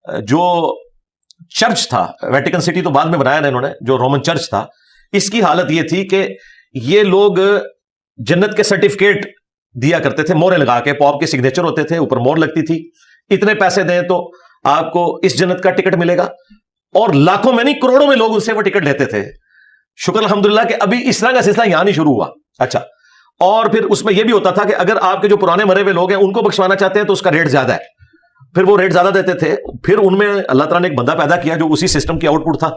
جو چرچ تھا، Vatican city تو بعد میں بنایا نا انہوں نے، جو رومن چرچ تھا، اس کی حالت یہ تھی کہ یہ لوگ جنت کے سرٹیفکیٹ دیا کرتے تھے مورے لگا کے، پوپ کے سگنیچر ہوتے تھے، اوپر مور لگتی تھی، اتنے پیسے دیں تو آپ کو اس جنت کا ٹکٹ ملے گا، اور لاکھوں میں نہیں کروڑوں میں لوگ ان سے وہ ٹکٹ لیتے تھے. شکر الحمدللہ کہ ابھی اس طرح کا سلسلہ یہاں نہیں شروع ہوا. اچھا، اور پھر اس میں یہ بھی ہوتا تھا کہ اگر آپ کے جو پرانے مرے ہوئے لوگ ہیں ان کو بخشوانا چاہتے ہیں تو اس کا ریٹ زیادہ ہے، پھر وہ ریٹ زیادہ دیتے تھے. پھر ان میں اللہ تعالیٰ نے ایک بندہ پیدا کیا جو اسی سسٹم کی آؤٹ پٹ تھا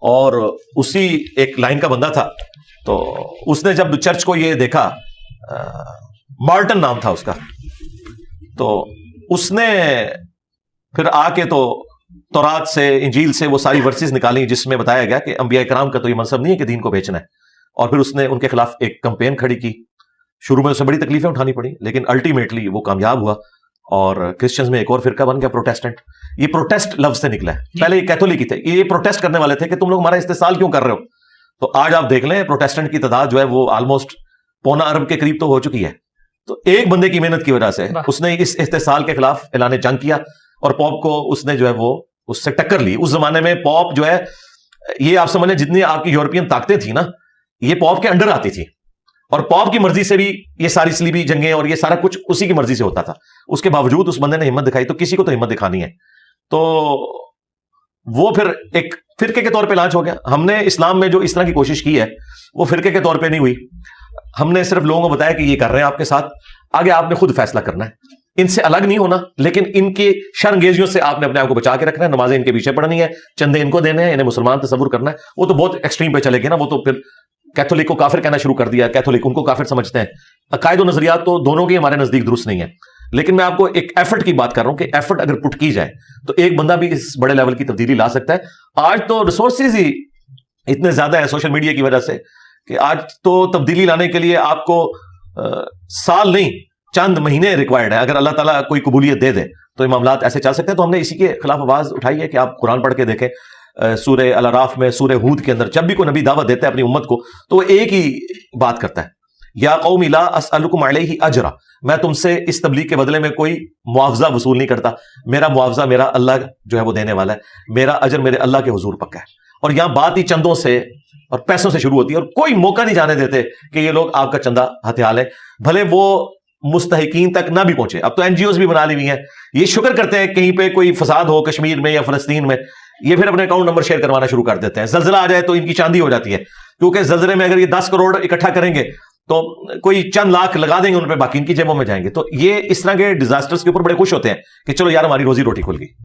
اور اسی ایک لائن کا بندہ تھا. تو اس نے جب چرچ کو یہ دیکھا، مارٹن نام تھا اس کا، تو اس نے پھر آ کے تو تورات سے، انجیل سے وہ ساری ورسز نکالی جس میں بتایا گیا کہ انبیاء کرام کا تو یہ منصب نہیں ہے کہ دین کو بیچنا ہے. اور پھر اس نے ان کے خلاف ایک کمپین کھڑی کی. شروع میں اسے بڑی تکلیفیں اٹھانی پڑی لیکن الٹیمیٹلی وہ کامیاب ہوا، اور کرسچنز میں ایک اور فرقہ بن گیا، پروٹیسٹنٹ. یہ پروٹیسٹ لفظ سے نکلا ہے، پہلے یہ کیتھولک ہی تھے، یہ پروٹیسٹ کرنے والے تھے کہ تم لوگ ہمارا استحصال کیوں کر رہے ہو. تو آج آپ دیکھ لیں پروٹیسٹنٹ کی تعداد جو ہے وہ آلموسٹ 1.25 ارب کے قریب تو ہو چکی ہے. تو ایک بندے کی محنت کی وجہ سے اس نے اس استحصال کے خلاف اعلان جنگ کیا، اور پوپ کو اس نے جو ہے وہ اس سے ٹکر لی. اس زمانے میں پوپ جو ہے، یہ آپ سمجھ لیں جتنی آپ کی یورپین طاقتیں تھیں نا، یہ پوپ کے انڈر آتی تھی، اور پوپ کی مرضی سے بھی یہ ساری صلیبی جنگیں اور یہ سارا کچھ اسی کی مرضی سے ہوتا تھا. اس کے باوجود اس بندے نے ہمت دکھائی، تو کسی کو تو ہمت دکھانی ہے. تو وہ پھر ایک فرقے کے طور پہ لانچ ہو گیا. ہم نے اسلام میں جو اس طرح کی کوشش کی ہے وہ فرقے کے طور پہ نہیں ہوئی. ہم نے صرف لوگوں کو بتایا کہ یہ کر رہے ہیں آپ کے ساتھ، آگے آپ نے خود فیصلہ کرنا ہے. ان سے الگ نہیں ہونا، لیکن ان کی شرانگیزیوں سے آپ نے اپنے آپ کو بچا کے رکھنا ہے. نمازیں ان کے پیچھے پڑھنی ہے، چندے ان کو دینے ہیں، انہیں مسلمان تصور کرنا ہے. وہ تو بہت ایکسٹریم پہ چلے گئے نا، وہ تو پھر کیتھولک کو کافر کہنا شروع کر دیا. کیتھولک ان کو کافر سمجھتے ہیں. عقائد و نظریات تو دونوں کے ہمارے نزدیک درست نہیں ہے، لیکن میں آپ کو ایک ایفرٹ کی بات کر رہا ہوں کہ ایفرٹ اگر پٹ کی جائے تو ایک بندہ بھی اس بڑے لیول کی تبدیلی لا سکتا ہے. آج تو ریسورسز ہی اتنے زیادہ ہیں سوشل میڈیا کی وجہ سے کہ آج تو تبدیلی لانے کے لیے آپ کو سال نہیں چند مہینے ریکوائرڈ ہے. اگر اللہ تعالیٰ کوئی قبولیت دے دے تو یہ معاملات ایسے چل سکتے ہیں. تو ہم نے اسی کے خلاف آواز اٹھائی ہے کہ آپ قرآن پڑھ کے دیکھیں. سورہ الاعراف میں، سورہ ہود کے اندر جب بھی کوئی نبی دعوت دیتا ہے اپنی امت کو تو وہ ایک ہی بات کرتا ہے، یا قوم لا اسألکم علیہ اجرا، میں تم سے اس تبلیغ کے بدلے میں کوئی معاوضہ وصول نہیں کرتا، میرا معاوضہ میرا اللہ جو ہے وہ دینے والا ہے، میرا اجر میرے اللہ کے حضور پکا ہے. اور یہاں بات ہی چندوں سے اور پیسوں سے شروع ہوتی ہے، اور کوئی موقع نہیں جانے دیتے کہ یہ لوگ آپ کا چندہ ہتھیال ہے، بھلے وہ مستحقین تک نہ بھی پہنچے. اب تو این جی اوز بھی بنا لی ہوئی ہیں، یہ شکر کرتے ہیں کہیں پہ کوئی فساد ہو کشمیر میں یا فلسطین میں، یہ پھر اپنے اکاؤنٹ نمبر شیئر کروانا شروع کر دیتے ہیں. زلزلہ آ جائے تو ان کی چاندی ہو جاتی ہے، کیونکہ زلزلے میں اگر یہ 10 کروڑ اکٹھا کریں گے تو کوئی چند لاکھ لگا دیں گے ان پہ، باقی ان کی جیبوں میں جائیں گے. تو یہ اس طرح کے ڈیزاسٹرز کے اوپر بڑے خوش ہوتے ہیں کہ چلو یار ہماری روزی روٹی کھل گئی.